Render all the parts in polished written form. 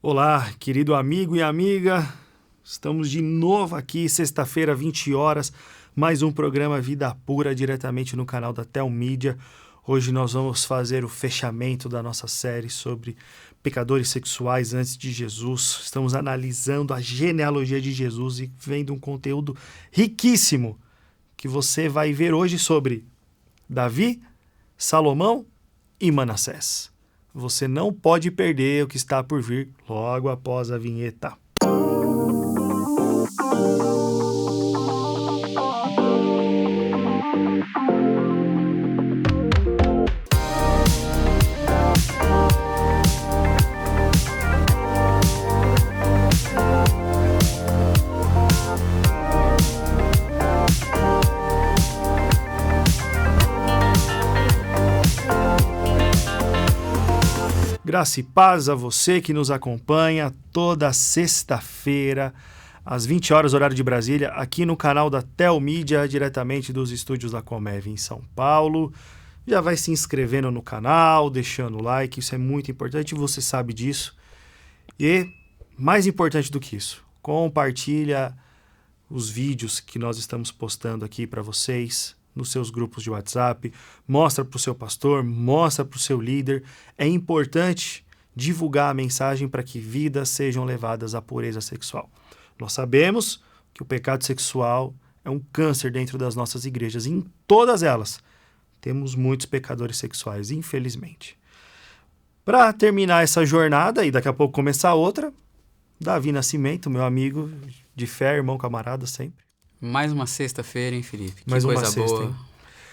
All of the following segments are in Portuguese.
Olá, querido amigo e amiga, estamos de novo aqui, sexta-feira, 20 horas, mais um programa Vida Pura, diretamente no canal da Telmídia. Hoje nós vamos fazer o fechamento da nossa série sobre pecadores sexuais antes de Jesus. Estamos analisando a genealogia de Jesus e vendo um conteúdo riquíssimo que você vai ver hoje sobre Davi, Salomão e Manassés. Você não pode perder o que está por vir logo após a vinheta. Graça e paz a você que nos acompanha toda sexta-feira, às 20 horas, horário de Brasília, aqui no canal da Telmídia, diretamente dos estúdios da Comev em São Paulo. Já vai se inscrevendo no canal, deixando o like, isso é muito importante, você sabe disso. E, mais importante do que isso, compartilha os vídeos que nós estamos postando aqui para vocês, nos seus grupos de WhatsApp, mostra para o seu pastor, mostra para o seu líder. É importante divulgar a mensagem para que vidas sejam levadas à pureza sexual. Nós sabemos que o pecado sexual é um câncer dentro das nossas igrejas. Em todas elas, temos muitos pecadores sexuais, infelizmente. Para terminar essa jornada, e daqui a pouco começar outra, Davi Nascimento, meu amigo de fé, irmão, camarada sempre. Mais uma sexta-feira, hein, Felipe? Que Mais uma coisa sexta, boa. hein?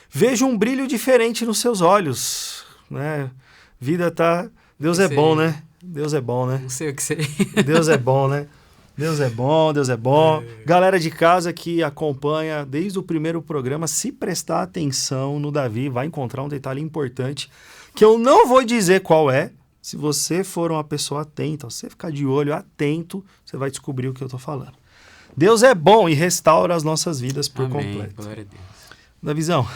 Vejo um brilho diferente nos seus olhos, né? Vida tá... Deus é bom, né? Deus é bom, né? Não sei o que sei. Deus é bom, né? Deus é bom, Deus é bom. Galera de casa que acompanha desde o primeiro programa, se prestar atenção no Davi, vai encontrar um detalhe importante, que eu não vou dizer qual é. Se você for uma pessoa atenta, se você ficar de olho atento, você vai descobrir o que eu tô falando. Deus é bom e restaura as nossas vidas por completo. Glória a Deus. Davizão,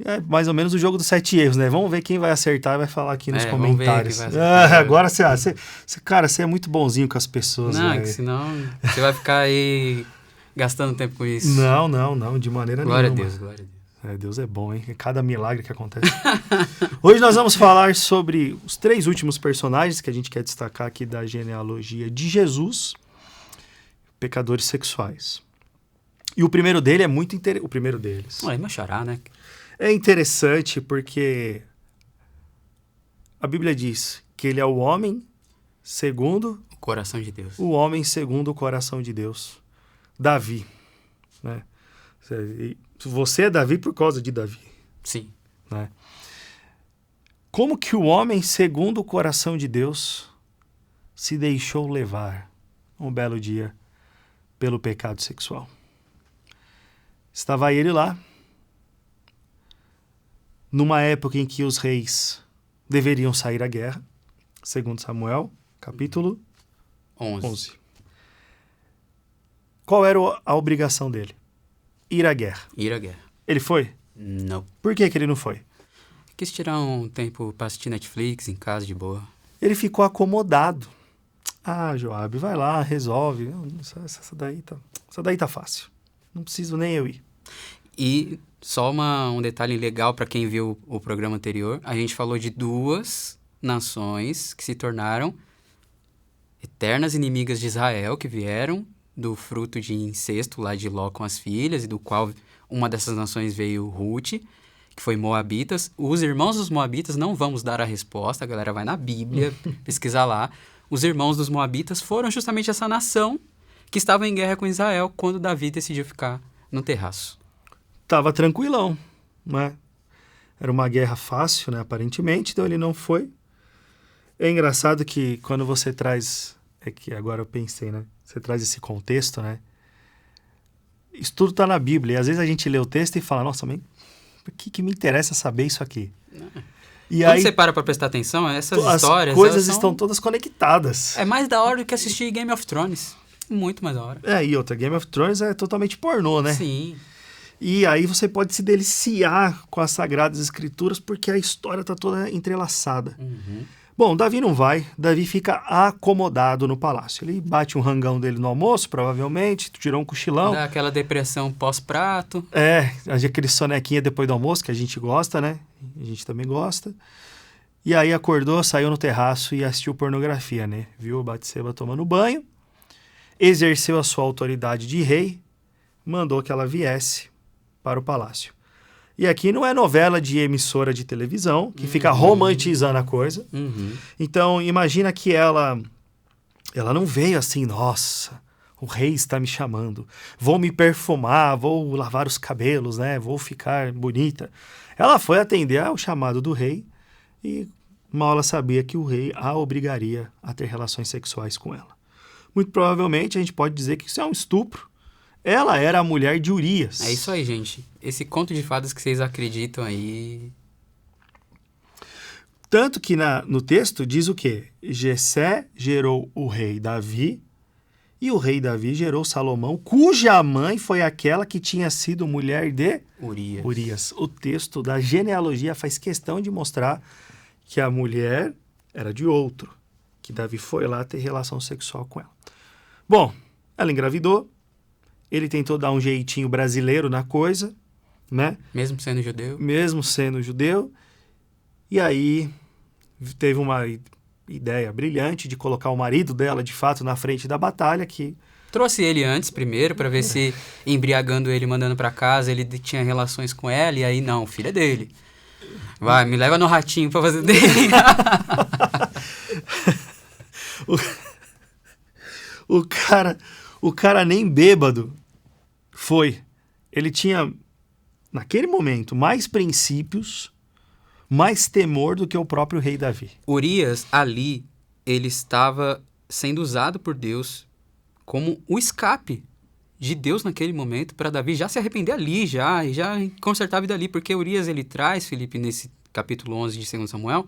é mais ou menos o jogo dos 7 erros, né? Vamos ver quem vai acertar e vai falar aqui nos comentários. Vamos ver quem vai acertar. Agora cara, você é muito bonzinho com as pessoas. Não, né? que senão você vai ficar aí gastando tempo com isso. Não, de maneira Glória nenhuma. A Deus, glória a Deus. Deus é bom, hein? Cada milagre que acontece. Hoje nós vamos falar sobre os 3 últimos personagens que a gente quer destacar aqui da genealogia de Jesus, pecadores sexuais. E o primeiro dele é muito interessante. O primeiro deles. Não, é meu chorar, né? É interessante porque a Bíblia diz que ele é o homem segundo O coração de Deus. o homem segundo o coração de Deus. Davi, né? Você é Davi por causa de Davi, Sim. né? Como que o homem segundo o coração de Deus se deixou levar um belo dia pelo pecado sexual? Estava ele lá, numa época em que os reis deveriam sair à guerra, segundo Samuel, capítulo 11. Qual era a obrigação dele? Ir à guerra. Ir à guerra. Ele foi? Não. Por que ele não foi? Quis tirar um tempo pra assistir Netflix em casa de boa. Ele ficou acomodado. Joabe, vai lá, resolve. Essa daí tá fácil. Não preciso nem eu ir. E só um detalhe legal para quem viu o programa anterior. A gente falou de 2 nações que se tornaram eternas inimigas de Israel, que vieram do fruto de incesto lá de Ló com as filhas, e do qual uma dessas nações veio Ruth, que foi Moabitas. Os irmãos dos Moabitas, não vamos dar a resposta, a galera vai na Bíblia pesquisar lá. Os irmãos dos Moabitas foram justamente essa nação que estava em guerra com Israel quando Davi decidiu ficar no terraço. Tava tranquilão, né? Era uma guerra fácil, né? Aparentemente, então ele não foi. É engraçado que quando você traz... É que agora eu pensei, né? Você traz esse contexto, né? Isso tudo tá na Bíblia. E às vezes a gente lê o texto e fala, nossa, mas o que me interessa saber isso aqui? E Quando aí, você para prestar atenção, essas as histórias... coisas estão todas conectadas. É mais da hora do que assistir Game of Thrones. Muito mais da hora. E outra, Game of Thrones é totalmente pornô, né? Sim. E aí você pode se deliciar com as Sagradas Escrituras porque a história está toda entrelaçada. Uhum. Bom, Davi não vai. Davi fica acomodado no palácio. Ele bate um rangão dele no almoço, provavelmente, tirou um cochilão. Dá aquela depressão pós-prato. Aquele sonequinha depois do almoço, que a gente gosta, né? A gente também gosta. E aí acordou, saiu no terraço e assistiu pornografia, né? Viu Batseba tomando banho, exerceu a sua autoridade de rei, mandou que ela viesse para o palácio. E aqui não é novela de emissora de televisão, que fica romantizando a coisa. Então, imagina que ela não veio assim, nossa, o rei está me chamando, vou me perfumar, vou lavar os cabelos, né? Vou ficar bonita. Ela foi atender ao chamado do rei e mal ela sabia que o rei a obrigaria a ter relações sexuais com ela. Muito provavelmente a gente pode dizer que isso é um estupro. Ela era a mulher de Urias. É isso aí, gente. Esse conto de fadas que vocês acreditam aí... Tanto que no texto diz o quê? Jessé gerou o rei Davi, e o rei Davi gerou Salomão, cuja mãe foi aquela que tinha sido mulher de Urias. O texto da genealogia faz questão de mostrar que a mulher era de outro, que Davi foi lá ter relação sexual com ela. Bom, ela engravidou, ele tentou dar um jeitinho brasileiro na coisa, né? Mesmo sendo judeu. Mesmo sendo judeu. E aí teve uma ideia brilhante de colocar o marido dela, de fato, na frente da batalha, que... Trouxe ele antes, primeiro, para ver se, embriagando ele, mandando para casa, ele tinha relações com ela, e aí, não, o filho é dele. Vai, me leva no ratinho pra fazer dele. O cara nem bêbado foi. Ele tinha, naquele momento, mais princípios, mais temor do que o próprio rei Davi. Urias, ali, ele estava sendo usado por Deus como o escape de Deus naquele momento para Davi já se arrepender ali, já consertar a vida ali, porque Urias, ele traz, Felipe, nesse capítulo 11 de 2 Samuel,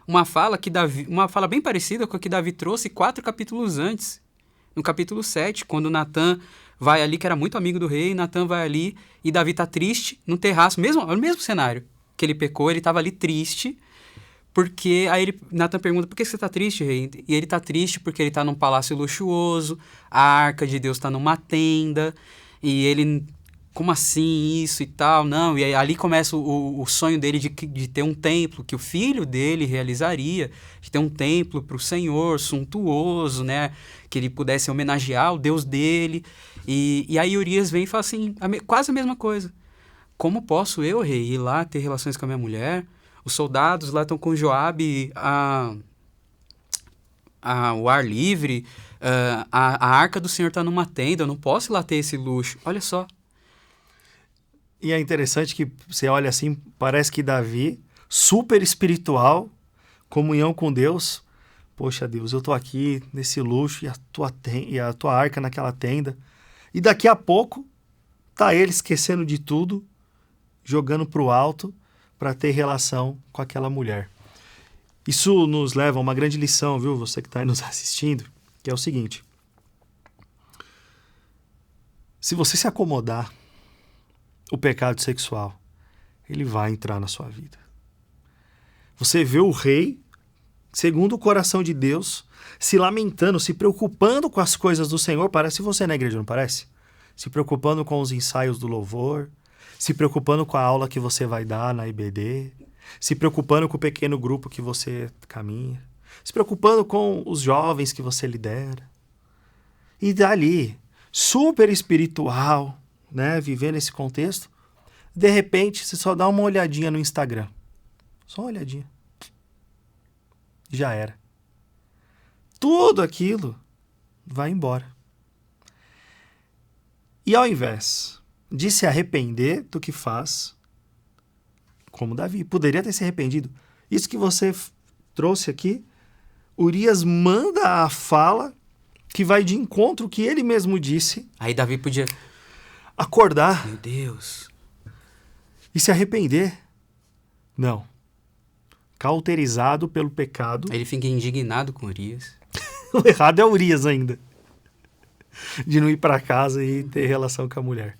uma fala bem parecida com a que Davi trouxe 4 capítulos antes, no capítulo 7, quando Natan vai ali, que era muito amigo do rei, Natan vai ali e Davi tá triste no terraço, no mesmo cenário que ele pecou, ele estava ali triste, porque aí Natan pergunta, por que você está triste, rei? E ele está triste porque ele está num palácio luxuoso, a arca de Deus está numa tenda, e ele, como assim isso e tal? Não, e aí, ali começa o sonho dele de ter um templo, que o filho dele realizaria, de ter um templo para o Senhor, suntuoso, né? Que ele pudesse homenagear o Deus dele. E aí Urias vem e fala assim, quase a mesma coisa. Como posso eu, rei, ir lá ter relações com a minha mulher? Os soldados lá estão com Joabe o ar livre, a arca do Senhor está numa tenda, eu não posso ir lá ter esse luxo. Olha só. E é interessante que você olha assim, parece que Davi, super espiritual, comunhão com Deus. Poxa, Deus, eu estou aqui nesse luxo e a tua arca naquela tenda. E daqui a pouco, tá ele esquecendo de tudo, jogando para o alto, para ter relação com aquela mulher. Isso nos leva a uma grande lição, viu? Você que está aí nos assistindo, que é o seguinte. Se você se acomodar, o pecado sexual, ele vai entrar na sua vida. Você vê o rei, segundo o coração de Deus, se lamentando, se preocupando com as coisas do Senhor. Parece você na igreja, não parece? Se preocupando com os ensaios do louvor, se preocupando com a aula que você vai dar na IBD, se preocupando com o pequeno grupo que você caminha, se preocupando com os jovens que você lidera. E dali, super espiritual, né, viver nesse contexto, de repente você só dá uma olhadinha no Instagram. Só uma olhadinha. Já era. Tudo aquilo vai embora. E ao invés de se arrepender do que faz, como Davi, poderia ter se arrependido. Isso que você trouxe aqui, Urias manda a fala que vai de encontro ao que ele mesmo disse. Aí Davi podia acordar. Meu Deus. E se arrepender. Não. Cauterizado pelo pecado. Aí ele fica indignado com Urias. O errado é Urias ainda. De não ir para casa e ter relação com a mulher.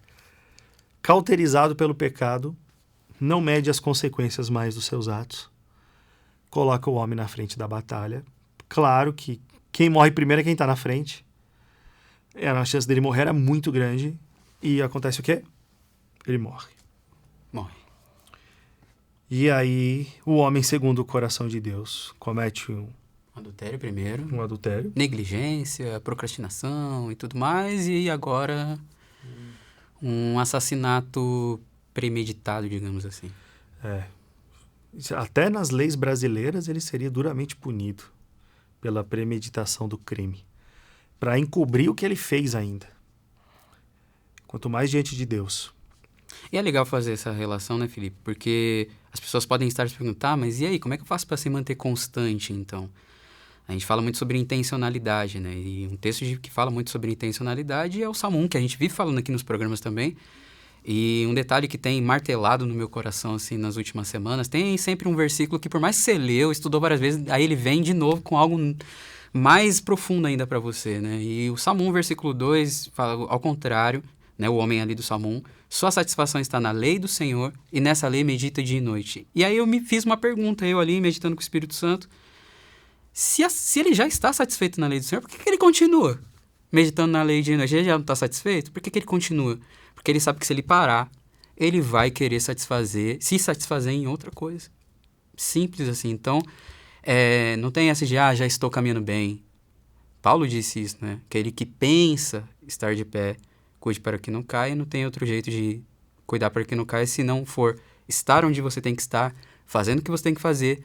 Cauterizado pelo pecado, não mede as consequências mais dos seus atos. coloca o homem na frente da batalha. Claro que quem morre primeiro é quem está na frente. A chance dele morrer era muito grande. E acontece o quê? Ele morre. Morre. E aí, o homem, segundo o coração de Deus, comete Adultério primeiro. um adultério. Negligência, procrastinação e tudo mais. E agora, um assassinato premeditado, digamos assim. Até nas leis brasileiras, ele seria duramente punido pela premeditação do crime, para encobrir o que ele fez ainda. Quanto mais diante de Deus. E é legal fazer essa relação, né, Felipe? Porque as pessoas podem estar se perguntar, mas e aí, como é que eu faço para se manter constante, então? A gente fala muito sobre intencionalidade, né? E um texto que fala muito sobre intencionalidade é o Salmo 1, que a gente vive falando aqui nos programas também. E um detalhe que tem martelado no meu coração, assim, nas últimas semanas, tem sempre um versículo que, por mais que você leu, estudou várias vezes, aí ele vem de novo com algo mais profundo ainda para você, né? E o Salmo 1, versículo 2, fala ao contrário, né? O homem ali do Salmo 1, sua satisfação está na lei do Senhor e nessa lei medita dia e noite. E aí eu me fiz uma pergunta, eu ali meditando com o Espírito Santo, se ele já está satisfeito na lei do Senhor, por que ele continua meditando na lei dia e noite? Ele já não está satisfeito? Por que ele continua? Porque ele sabe que se ele parar, ele vai querer se satisfazer em outra coisa. Simples assim. Então, não tem essa de, já estou caminhando bem. Paulo disse isso, né? Aquele que pensa estar de pé, cuide para que não caia. Não tem outro jeito de cuidar para que não caia se não for estar onde você tem que estar, fazendo o que você tem que fazer,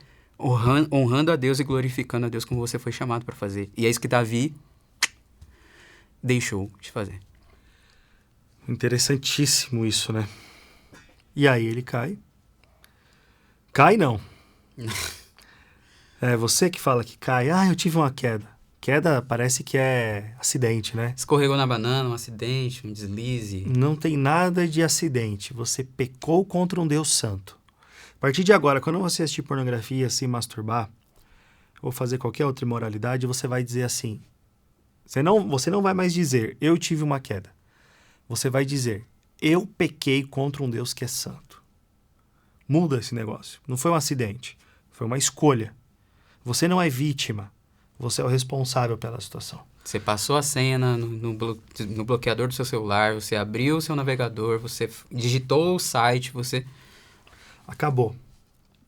honrando a Deus e glorificando a Deus como você foi chamado para fazer. E é isso que Davi deixou de fazer. Interessantíssimo isso, né? E aí ele cai. Cai não. É você que fala que cai. Eu tive uma queda. Queda parece que é acidente, né? Escorregou na banana, um acidente, um deslize. Não tem nada de acidente. Você pecou contra um Deus santo. A partir de agora, quando você assistir pornografia, se masturbar, ou fazer qualquer outra imoralidade, você vai dizer assim. Você não vai mais dizer, eu tive uma queda. Você vai dizer, eu pequei contra um Deus que é santo. Muda esse negócio. Não foi um acidente. Foi uma escolha. Você não é vítima. Você é o responsável pela situação. Você passou a senha no bloqueador do seu celular, você abriu o seu navegador, você digitou o site, você... Acabou.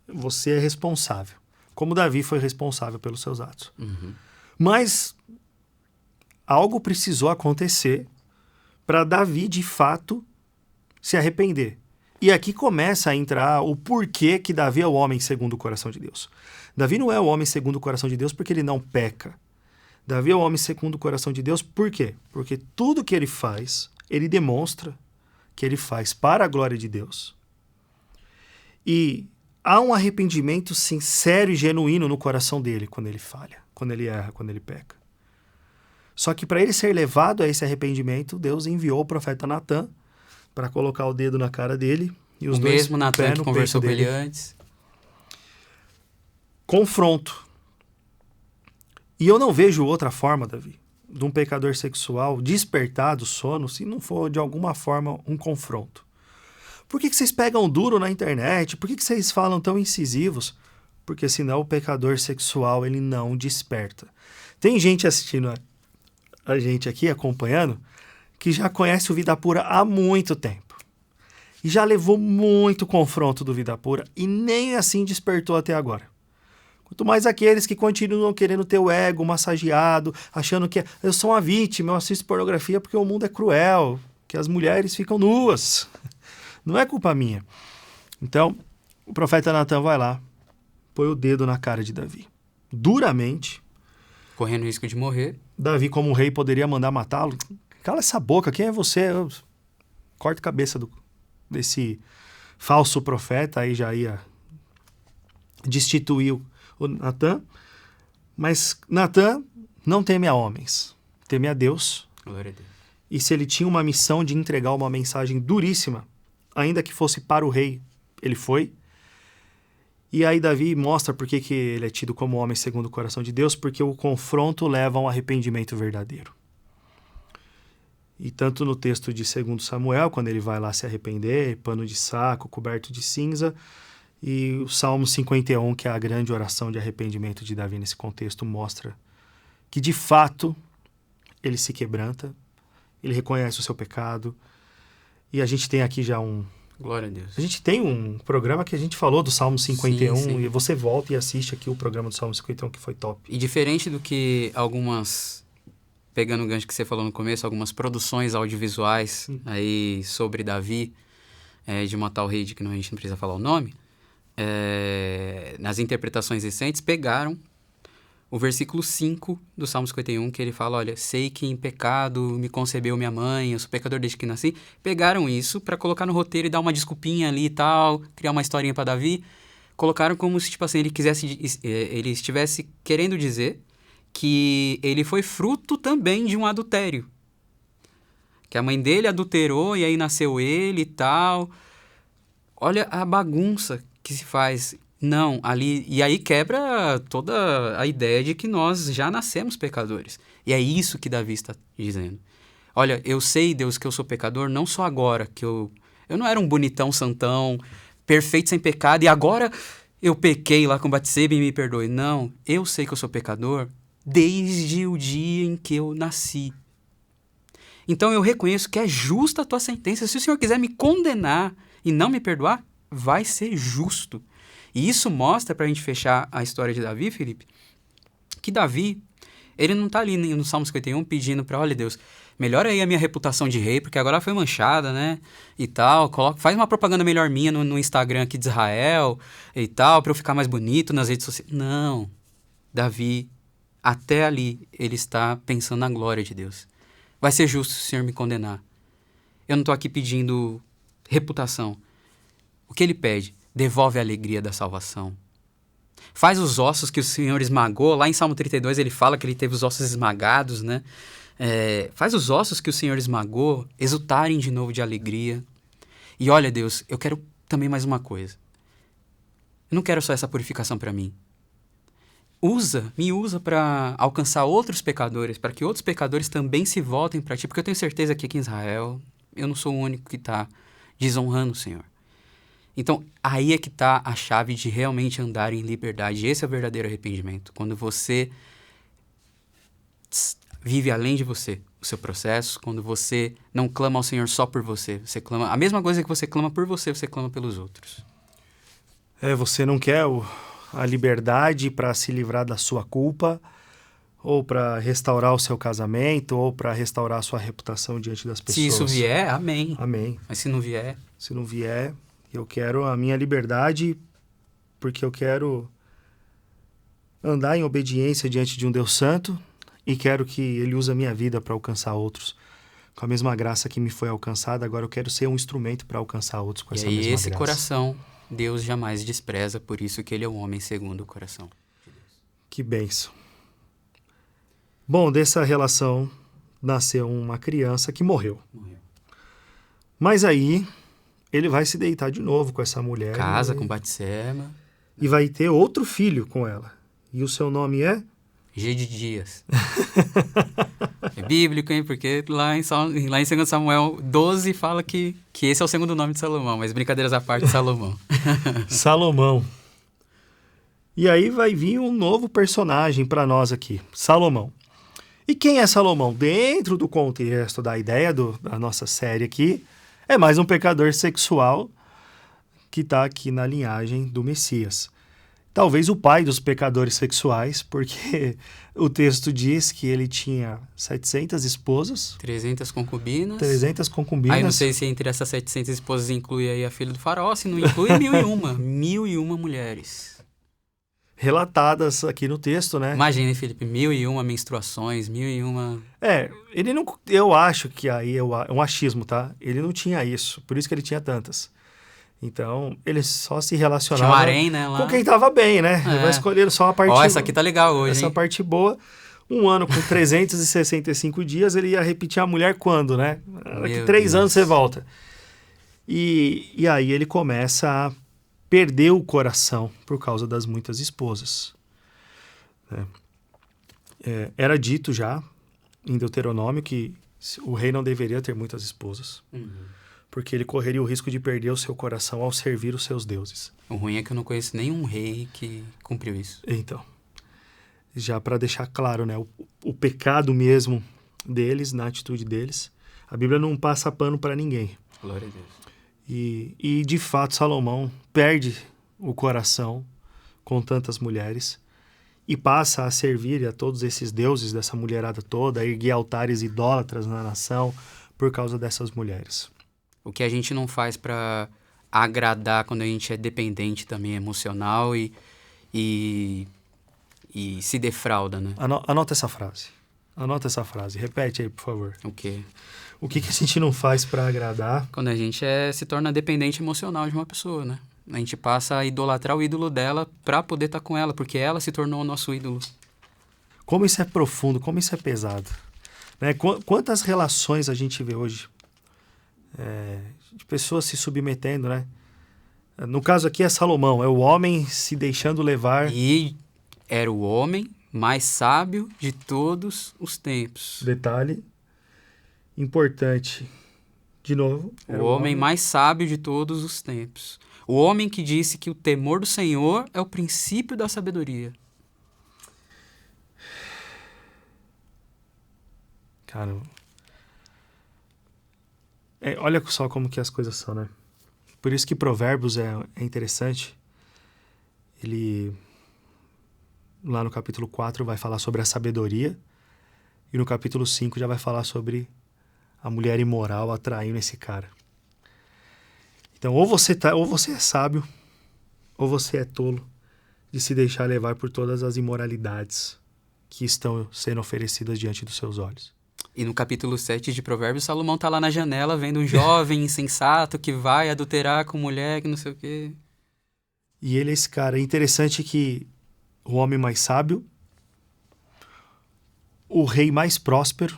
Você é responsável. Como Davi foi responsável pelos seus atos. Uhum. Mas algo precisou acontecer para Davi, de fato, se arrepender. E aqui começa a entrar o porquê que Davi é o homem segundo o coração de Deus. Davi não é o homem segundo o coração de Deus porque ele não peca. Davi é o homem segundo o coração de Deus por quê? Porque tudo que ele faz, ele demonstra que ele faz para a glória de Deus. E há um arrependimento sincero e genuíno no coração dele quando ele falha, quando ele erra, quando ele peca. Só que para ele ser levado a esse arrependimento, Deus enviou o profeta Natan para colocar o dedo na cara dele e os o dois mesmo Natan que conversou com ele antes. Confronto. E eu não vejo outra forma, Davi, de um pecador sexual despertar do sono se não for de alguma forma um confronto. Por que vocês pegam duro na internet? Por que vocês falam tão incisivos? Porque senão o pecador sexual ele não desperta. Tem gente assistindo a gente aqui, acompanhando, que já conhece o Vida Pura há muito tempo. E já levou muito confronto do Vida Pura e nem assim despertou até agora. Quanto mais aqueles que continuam querendo ter o ego massageado, achando que eu sou uma vítima, eu assisto pornografia porque o mundo é cruel, que as mulheres ficam nuas. Não é culpa minha. Então, o profeta Natan vai lá, põe o dedo na cara de Davi. Duramente. Correndo risco de morrer. Davi, como rei, poderia mandar matá-lo. Cala essa boca, quem é você? Corta a cabeça desse falso profeta, aí já ia destituir o Natan. Mas Natan não teme a homens, teme a Deus. Glória a Deus. E se ele tinha uma missão de entregar uma mensagem duríssima, ainda que fosse para o rei, ele foi. E aí Davi mostra por que ele é tido como homem segundo o coração de Deus, porque o confronto leva a um arrependimento verdadeiro. E tanto no texto de 2 Samuel, quando ele vai lá se arrepender, pano de saco, coberto de cinza, E o Salmo 51, que é a grande oração de arrependimento de Davi nesse contexto, mostra que, de fato, ele se quebranta, ele reconhece o seu pecado. E a gente tem aqui já Glória a Deus. A gente tem um programa que a gente falou do Salmo 51, sim. e você volta e assiste aqui o programa do Salmo 51, que foi top. E diferente do que algumas, pegando o gancho que você falou no começo, algumas produções audiovisuais aí sobre Davi, de uma tal rede que a gente não precisa falar o nome, nas interpretações recentes, pegaram o versículo 5 do Salmo 51, que ele fala, olha, sei que em pecado me concebeu minha mãe, eu sou pecador desde que nasci. Pegaram isso para colocar no roteiro e dar uma desculpinha ali e tal, criar uma historinha para Davi. Colocaram como se, tipo assim, ele estivesse querendo dizer que ele foi fruto também de um adultério. Que a mãe dele adulterou e aí nasceu ele e tal. Olha a bagunça que se faz. Não, ali... E aí quebra toda a ideia de que nós já nascemos pecadores. E é isso que Davi está dizendo. Olha, eu sei, Deus, que eu sou pecador, não só agora, que eu não era um bonitão santão, perfeito sem pecado, e agora eu pequei lá com Batseba e me perdoe. Não, eu sei que eu sou pecador desde o dia em que eu nasci. Então eu reconheço que é justa a tua sentença. Se o Senhor quiser me condenar e não me perdoar, vai ser justo. E isso mostra, para a gente fechar a história de Davi, Felipe, que Davi, ele não está ali no Salmo 51 pedindo para, olha Deus, melhora aí a minha reputação de rei, porque agora ela foi manchada, né, e tal, faz uma propaganda melhor minha no Instagram aqui de Israel e tal, para eu ficar mais bonito nas redes sociais. Não, Davi, até ali, ele está pensando na glória de Deus. Vai ser justo se o Senhor me condenar. Eu não estou aqui pedindo reputação. O que ele pede? Devolve a alegria da salvação. Faz os ossos que o Senhor esmagou. Lá em Salmo 32 ele fala que ele teve os ossos esmagados, né? Faz os ossos que o Senhor esmagou exultarem de novo de alegria. E olha, Deus, eu quero também mais uma coisa. Eu não quero só essa purificação para mim. Me usa para alcançar outros pecadores, para que outros pecadores também se voltem para ti, porque eu tenho certeza que aqui em Israel eu não sou o único que está desonrando o Senhor. Então, aí é que está a chave de realmente andar em liberdade. Esse é o verdadeiro arrependimento. Quando você vive além de você, o seu processo, quando você não clama ao Senhor só por você, você clama... A mesma coisa que você clama por você clama pelos outros. Você não quer a liberdade para se livrar da sua culpa, ou para restaurar o seu casamento, ou para restaurar a sua reputação diante das pessoas. Se isso vier, amém. Amém. Mas se não vier... Se não vier... Eu quero a minha liberdade porque eu quero andar em obediência diante de um Deus santo e quero que Ele use a minha vida para alcançar outros. Com a mesma graça que me foi alcançada, agora eu quero ser um instrumento para alcançar outros com essa mesma graça. E esse coração Deus jamais despreza, por isso que Ele é um homem segundo o coração. Que bênção. Bom, dessa relação nasceu uma criança que morreu. Mas aí... ele vai se deitar de novo com essa mulher. Casa com Batseba. E vai ter outro filho com ela. E o seu nome é? Gedidias. É bíblico, hein? Porque lá em 2 Samuel 12 fala que esse é o segundo nome de Salomão. Mas brincadeiras à parte, Salomão. Salomão. E aí vai vir um novo personagem para nós aqui. Salomão. E quem é Salomão? Dentro do contexto da ideia da nossa série aqui, é mais um pecador sexual que está aqui na linhagem do Messias. Talvez o pai dos pecadores sexuais, porque o texto diz que ele tinha 700 esposas. 300 concubinas. 300 concubinas. Aí não sei se entre essas 700 esposas inclui aí a filha do faraó, se não inclui 1.001. 1.001 mulheres. Relatadas aqui no texto, né? Imagina, Felipe, 1.001 menstruações, 1.001... ele não... Eu acho que aí é um achismo, tá? Ele não tinha isso, por isso que ele tinha tantas. Então, ele só se relacionava... Tinha um harém, né? Lá. Com quem tava bem, né? Ele vai escolher só a parte... essa aqui tá legal hoje, essa hein? parte boa. Um ano com 365 dias, ele ia repetir a mulher quando, né? Daqui 3 anos você volta. E aí ele começa a perder o coração por causa das muitas esposas. Era dito já em Deuteronômio que o rei não deveria ter muitas esposas. porque ele correria o risco de perder o seu coração ao servir os seus deuses. O ruim é que eu não conheço nenhum rei que cumpriu isso. Então, já para deixar claro, né, o pecado mesmo deles, na atitude deles, a Bíblia não passa pano para ninguém. Glória a Deus. E, de fato, Salomão perde o coração com tantas mulheres e passa a servir a todos esses deuses dessa mulherada toda, a erguer altares idólatras na nação por causa dessas mulheres. O que a gente não faz para agradar quando a gente é dependente também emocional e se defrauda, né? Anota essa frase. Anota essa frase. Repete aí, por favor. O quê? O que a gente não faz para agradar? Quando a gente se torna dependente emocional de uma pessoa, né? A gente passa a idolatrar o ídolo dela para poder estar com ela, porque ela se tornou o nosso ídolo. Como isso é profundo, como isso é pesado. Né? Quantas relações a gente vê hoje de pessoas se submetendo, né? No caso aqui é Salomão, é o homem se deixando levar. E era o homem mais sábio de todos os tempos. Detalhe importante. De novo. O homem mais sábio de todos os tempos. O homem que disse que o temor do Senhor é o princípio da sabedoria. Cara, olha só como que as coisas são, né? Por isso que Provérbios é interessante. Ele, lá no capítulo 4, vai falar sobre a sabedoria. E no capítulo 5 já vai falar sobre a mulher imoral atraindo esse cara. Então, ou você é sábio, ou você é tolo de se deixar levar por todas as imoralidades que estão sendo oferecidas diante dos seus olhos. E no capítulo 7 de Provérbios, Salomão tá lá na janela vendo um jovem insensato que vai adulterar com mulher, que não sei o quê. E ele é esse cara. É interessante que o homem mais sábio, o rei mais próspero,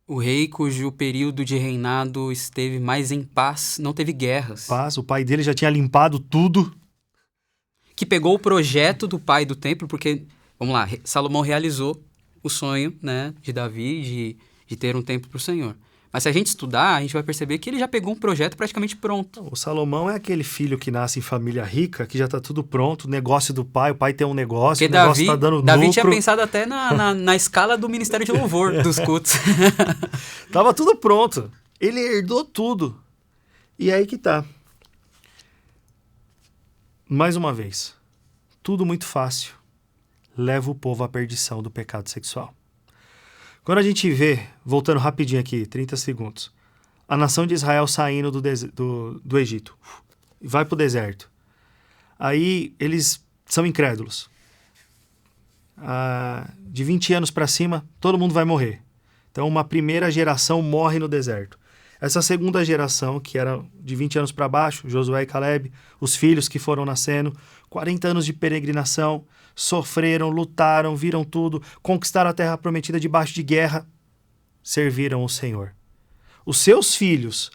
o rei cujo período de reinado esteve mais em paz, não teve guerras. Paz, o pai dele já tinha limpado tudo. Que pegou o projeto do pai do templo, porque, vamos lá, Salomão realizou o sonho, né, de Davi de ter um templo para o Senhor. Mas se a gente estudar, a gente vai perceber que ele já pegou um projeto praticamente pronto. O Salomão é aquele filho que nasce em família rica, que já está tudo pronto, o negócio do pai, o pai tem um negócio, porque o negócio está dando Davi lucro. tinha pensado até na escala do Ministério de Louvor dos cultos. Tava tudo pronto. Ele herdou tudo. E aí que tá. Mais uma vez, tudo muito fácil leva o povo à perdição do pecado sexual. Quando a gente vê, voltando rapidinho aqui, 30 segundos, a nação de Israel saindo do Egito, vai para o deserto. Aí eles são incrédulos. De 20 anos para cima, todo mundo vai morrer. Então uma primeira geração morre no deserto. Essa segunda geração, que era de 20 anos para baixo, Josué e Caleb, os filhos que foram nascendo, 40 anos de peregrinação, sofreram, lutaram, viram tudo, conquistaram a terra prometida debaixo de guerra, serviram o Senhor. Os seus filhos,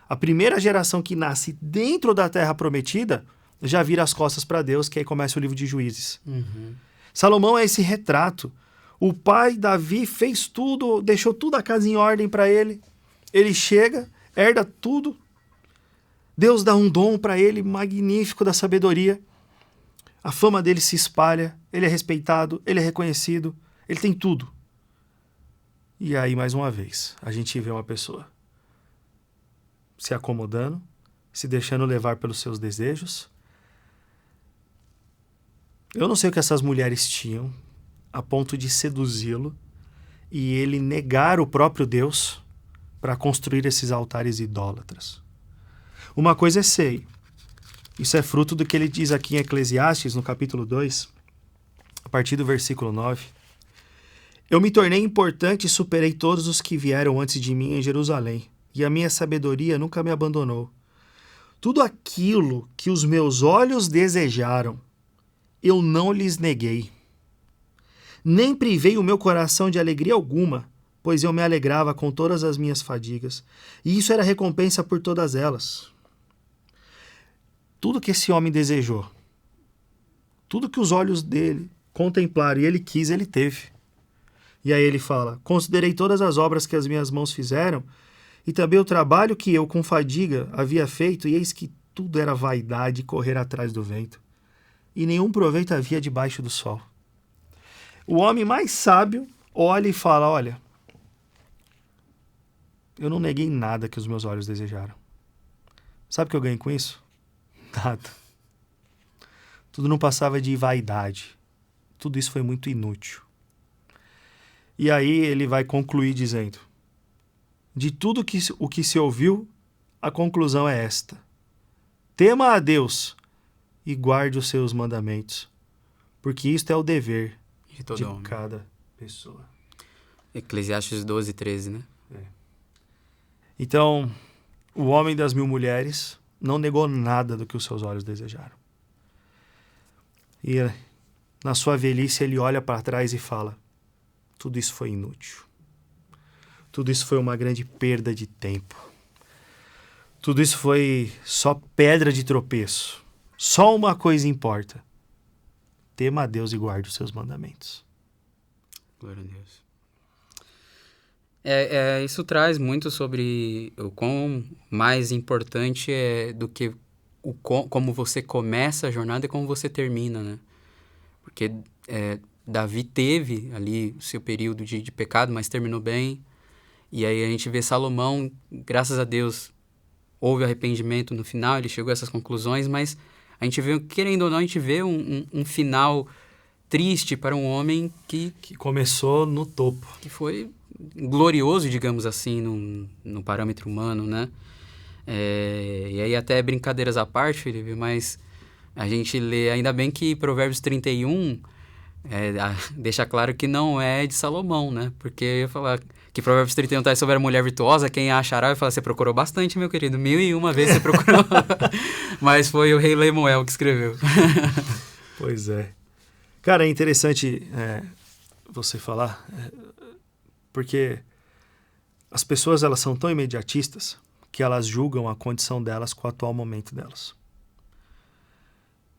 a primeira geração que nasce dentro da terra prometida, já vira as costas para Deus, que aí começa o livro de Juízes. Uhum. Salomão é esse retrato. O pai, Davi, fez tudo, deixou tudo a casa em ordem para ele. Ele chega, herda tudo. Deus dá um dom para ele magnífico da sabedoria. A fama dele se espalha, ele é respeitado, ele é reconhecido, ele tem tudo. E aí, mais uma vez, a gente vê uma pessoa se acomodando, se deixando levar pelos seus desejos. Eu não sei o que essas mulheres tinham a ponto de seduzi-lo e ele negar o próprio Deus para construir esses altares idólatras. Uma coisa é sei. Isso é fruto do que ele diz aqui em Eclesiastes, no capítulo 2, a partir do versículo 9. Eu me tornei importante e superei todos os que vieram antes de mim em Jerusalém, e a minha sabedoria nunca me abandonou. Tudo aquilo que os meus olhos desejaram, eu não lhes neguei. Nem privei o meu coração de alegria alguma, pois eu me alegrava com todas as minhas fadigas, e isso era recompensa por todas elas. Tudo que esse homem desejou, tudo que os olhos dele contemplaram e ele quis, ele teve. E aí ele fala, considerei todas as obras que as minhas mãos fizeram e também o trabalho que eu com fadiga havia feito, e eis que tudo era vaidade e correr atrás do vento, e nenhum proveito havia debaixo do sol. O homem mais sábio olha e fala, olha, eu não neguei nada que os meus olhos desejaram. Sabe o que eu ganhei com isso? Nada. Tudo não passava de vaidade. Tudo isso foi muito inútil. E aí ele vai concluir dizendo, de tudo o que se ouviu, a conclusão é esta. Tema a Deus e guarde os seus mandamentos, porque isto é o dever de cada pessoa. Eclesiastes 12, 13, né? Então, o homem das 1000 mulheres não negou nada do que os seus olhos desejaram. E na sua velhice ele olha para trás e fala, tudo isso foi inútil. Tudo isso foi uma grande perda de tempo. Tudo isso foi só pedra de tropeço. Só uma coisa importa. Tema a Deus e guarde os seus mandamentos. Glória a Deus. Isso traz muito sobre o quão mais importante é do que como você começa a jornada e como você termina, né? Porque Davi teve ali o seu período de pecado, mas terminou bem. E aí a gente vê Salomão, graças a Deus, houve arrependimento no final, ele chegou a essas conclusões, mas a gente vê, querendo ou não, a gente vê um final triste para um homem que começou no topo. Que foi glorioso, digamos assim, no parâmetro humano, né? E aí até brincadeiras à parte, Felipe, mas a gente lê, ainda bem que Provérbios 31 deixa claro que não é de Salomão, né? Porque eu ia falar que Provérbios 31 tá sobre a mulher virtuosa, quem a achará, vai falar, você procurou bastante, meu querido, 1001 vezes você procurou. Mas foi o rei Lemuel que escreveu. Pois é. Cara, é interessante você falar, porque as pessoas elas são tão imediatistas que elas julgam a condição delas com o atual momento delas.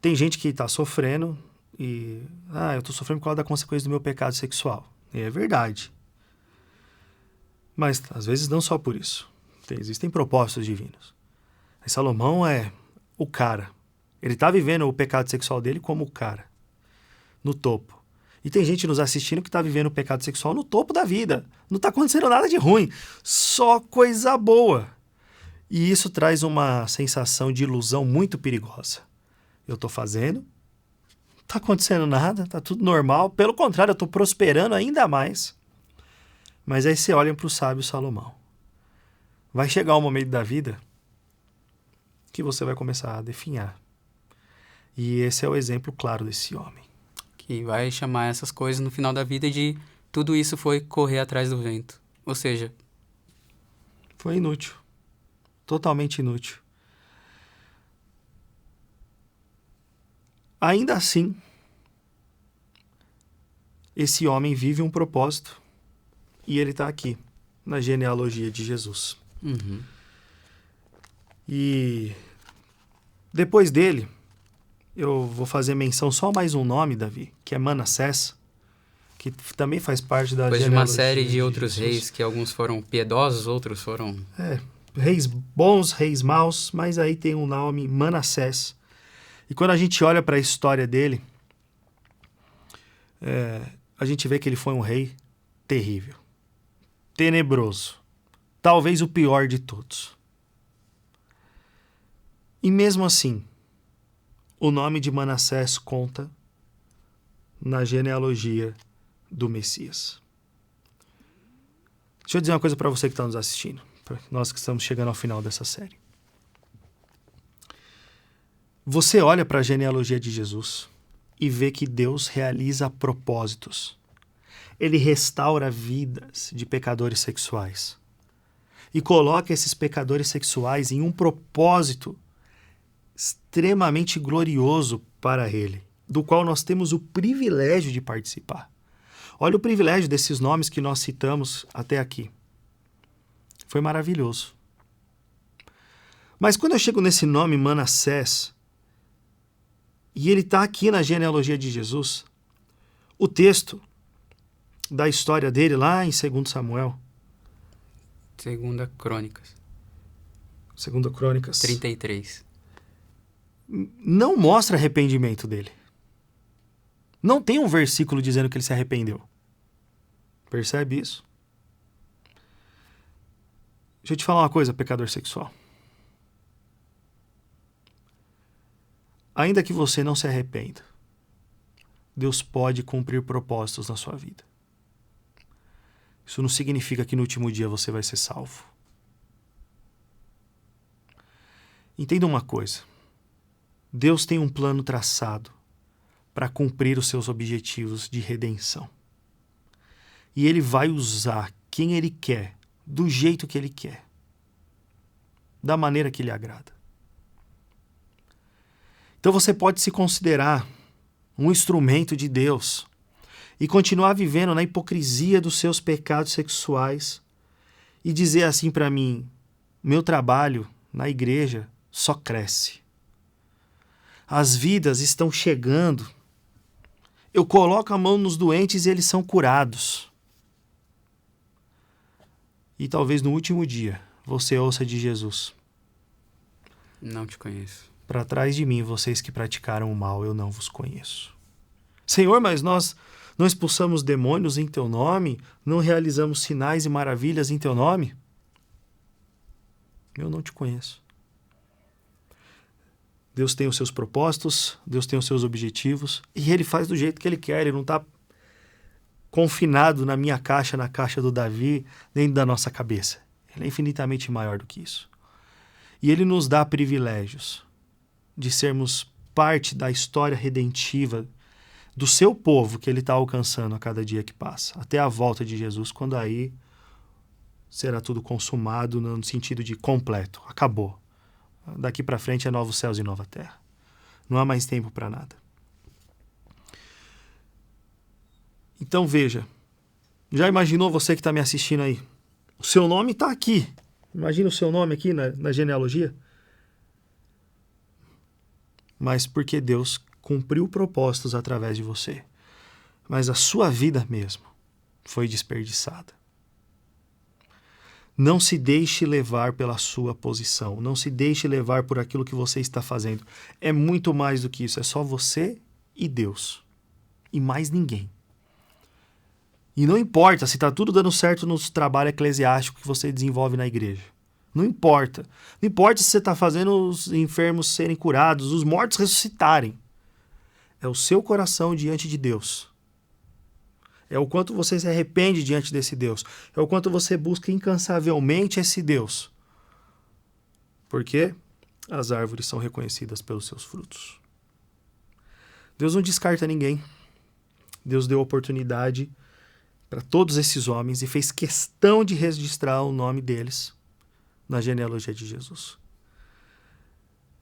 Tem gente que está sofrendo e... eu estou sofrendo por causa da consequência do meu pecado sexual. E é verdade. Mas, às vezes, não só por isso. Existem propósitos divinos. Mas Salomão é o cara. Ele está vivendo o pecado sexual dele como o cara. No topo. E tem gente nos assistindo que está vivendo o pecado sexual no topo da vida. Não está acontecendo nada de ruim. Só coisa boa. E isso traz uma sensação de ilusão muito perigosa. Eu estou fazendo, não está acontecendo nada, está tudo normal. Pelo contrário, eu estou prosperando ainda mais. Mas aí você olha para o sábio Salomão. Vai chegar um momento da vida que você vai começar a definhar. E esse é o exemplo claro desse homem. Que vai chamar essas coisas no final da vida de tudo isso foi correr atrás do vento. Ou seja... foi inútil. Totalmente inútil. Ainda assim, esse homem vive um propósito e ele está aqui, na genealogia de Jesus. Uhum. E depois dele, eu vou fazer menção só mais um nome, Davi, que é Manassés, que também faz parte da depois genealogia de uma série de outros Jesus. Reis, que alguns foram piedosos, outros foram... reis bons, reis maus, mas aí tem um nome, Manassés. E quando a gente olha para a história dele, a gente vê que ele foi um rei terrível, tenebroso, talvez o pior de todos. E mesmo assim, o nome de Manassés conta na genealogia do Messias. Deixa eu dizer uma coisa para você que está nos assistindo, para nós que estamos chegando ao final dessa série. Você olha para a genealogia de Jesus e vê que Deus realiza propósitos. Ele restaura vidas de pecadores sexuais e coloca esses pecadores sexuais em um propósito extremamente glorioso para ele, do qual nós temos o privilégio de participar. Olha o privilégio desses nomes que nós citamos até aqui. Foi maravilhoso. Mas quando eu chego nesse nome Manassés, e ele está aqui na genealogia de Jesus, o texto da história dele lá em 2 Samuel Segunda Crônicas. Segunda Crônicas. 33. Não mostra arrependimento dele. Não tem um versículo dizendo que ele se arrependeu. Percebe isso? Deixa eu te falar uma coisa, pecador sexual. Ainda que você não se arrependa, Deus pode cumprir propósitos na sua vida. Isso não significa que no último dia você vai ser salvo. Entenda uma coisa. Deus tem um plano traçado para cumprir os seus objetivos de redenção. E Ele vai usar quem Ele quer, do jeito que Ele quer, da maneira que Lhe agrada. Então você pode se considerar um instrumento de Deus e continuar vivendo na hipocrisia dos seus pecados sexuais e dizer assim para mim: meu trabalho na igreja só cresce. As vidas estão chegando. Eu coloco a mão nos doentes e eles são curados. E talvez no último dia você ouça de Jesus: não te conheço. Para trás de mim, vocês que praticaram o mal, eu não vos conheço. Senhor, mas nós não expulsamos demônios em teu nome? Não realizamos sinais e maravilhas em teu nome? Eu não te conheço. Deus tem os seus propósitos, Deus tem os seus objetivos, e Ele faz do jeito que Ele quer. Ele não está confinado na minha caixa, na caixa do Davi, dentro da nossa cabeça. Ele é infinitamente maior do que isso. E Ele nos dá privilégios de sermos parte da história redentiva do seu povo que Ele está alcançando a cada dia que passa, até a volta de Jesus, quando aí será tudo consumado no sentido de completo, acabou. Daqui para frente é novos céus e nova terra. Não há mais tempo para nada. Então veja, já imaginou você que está me assistindo aí? O seu nome está aqui. Imagina o seu nome aqui na genealogia. Mas porque Deus cumpriu propósitos através de você. Mas a sua vida mesmo foi desperdiçada. Não se deixe levar pela sua posição. Não se deixe levar por aquilo que você está fazendo. É muito mais do que isso. É só você e Deus. E mais ninguém. E não importa se está tudo dando certo no trabalho eclesiástico que você desenvolve na igreja. Não importa. Não importa se você está fazendo os enfermos serem curados, os mortos ressuscitarem. É o seu coração diante de Deus. É o quanto você se arrepende diante desse Deus. É o quanto você busca incansavelmente esse Deus. Porque as árvores são reconhecidas pelos seus frutos. Deus não descarta ninguém. Deus deu oportunidade para todos esses homens e fez questão de registrar o nome deles na genealogia de Jesus.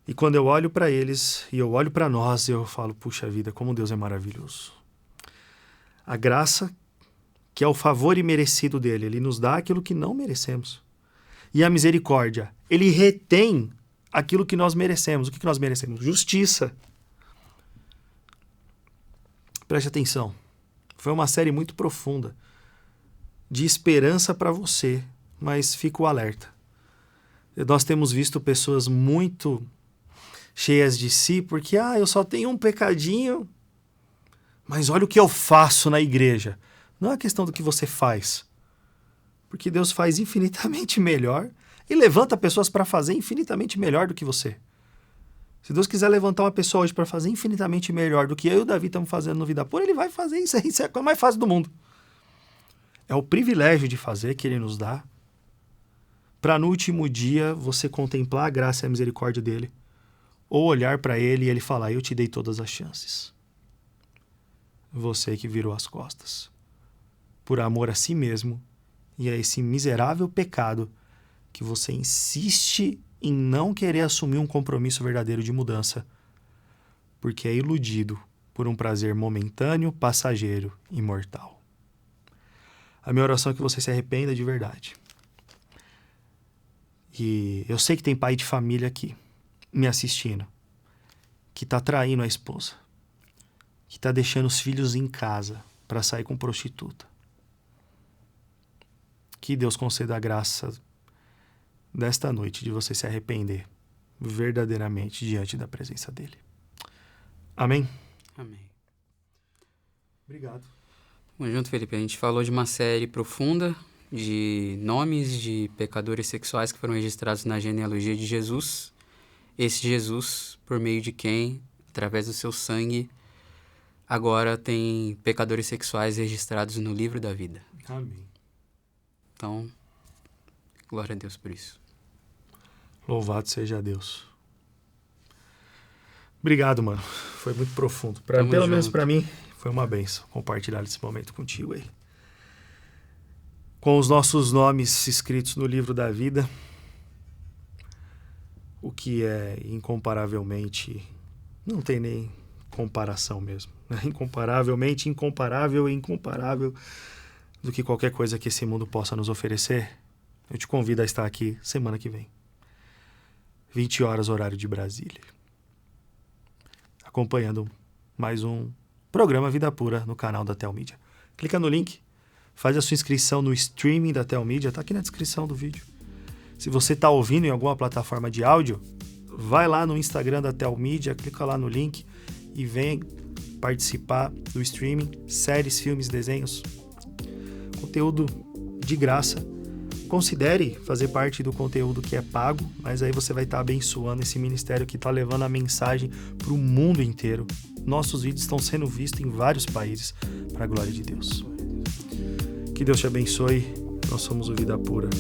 E quando eu olho para eles e eu olho para nós, eu falo: puxa vida, como Deus é maravilhoso. A graça, que é o favor imerecido dele, ele nos dá aquilo que não merecemos. E a misericórdia, ele retém aquilo que nós merecemos. O que nós merecemos? Justiça. Preste atenção. Foi uma série muito profunda, de esperança para você, mas fica o alerta. Nós temos visto pessoas muito cheias de si, porque eu só tenho um pecadinho, mas olha o que eu faço na igreja. Não é questão do que você faz, porque Deus faz infinitamente melhor e levanta pessoas para fazer infinitamente melhor do que você. Se Deus quiser levantar uma pessoa hoje para fazer infinitamente melhor do que eu e o Davi estamos fazendo no Vida Pura, Ele vai fazer isso. Isso é a coisa mais fácil do mundo. É o privilégio de fazer que Ele nos dá, para no último dia você contemplar a graça e a misericórdia dEle, ou olhar para Ele e Ele falar: eu te dei todas as chances. Você que virou as costas, por amor a si mesmo e a esse miserável pecado que você insiste em não querer assumir um compromisso verdadeiro de mudança, porque é iludido por um prazer momentâneo, passageiro e mortal. A minha oração é que você se arrependa de verdade. E eu sei que tem pai de família aqui, me assistindo, que está traindo a esposa, que está deixando os filhos em casa para sair com prostituta. Que Deus conceda a graça desta noite de você se arrepender verdadeiramente diante da presença dele. Amém? Amém. Obrigado. Bom, junto, Felipe, a gente falou de uma série profunda de nomes de pecadores sexuais que foram registrados na genealogia de Jesus. Esse Jesus, por meio de quem, através do seu sangue, agora tem pecadores sexuais registrados no livro da vida. Amém. Então, glória a Deus por isso. Louvado seja Deus. Obrigado, mano. Foi muito profundo. Pelo menos para mim, foi uma bênção compartilhar esse momento contigo aí. Com os nossos nomes escritos no livro da vida, o que é incomparavelmente... Não tem nem comparação mesmo. Incomparavelmente incomparável e incomparável do que qualquer coisa que esse mundo possa nos oferecer. Eu te convido a estar aqui semana que vem. 20 horas, horário de Brasília. Acompanhando mais um programa Vida Pura no canal da Telmídia. Clica no link, faz a sua inscrição no streaming da Telmídia, tá aqui na descrição do vídeo. Se você está ouvindo em alguma plataforma de áudio, vai lá no Instagram da Telmídia, clica lá no link e vem participar do streaming, séries, filmes, desenhos, conteúdo de graça. Considere fazer parte do conteúdo que é pago, mas aí você vai estar abençoando esse ministério que está levando a mensagem para o mundo inteiro. Nossos vídeos estão sendo vistos em vários países, para a glória de Deus. Que Deus te abençoe. Nós somos o Vida Pura.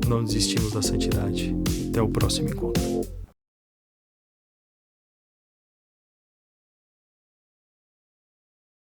Não desistimos da santidade. Até o próximo encontro.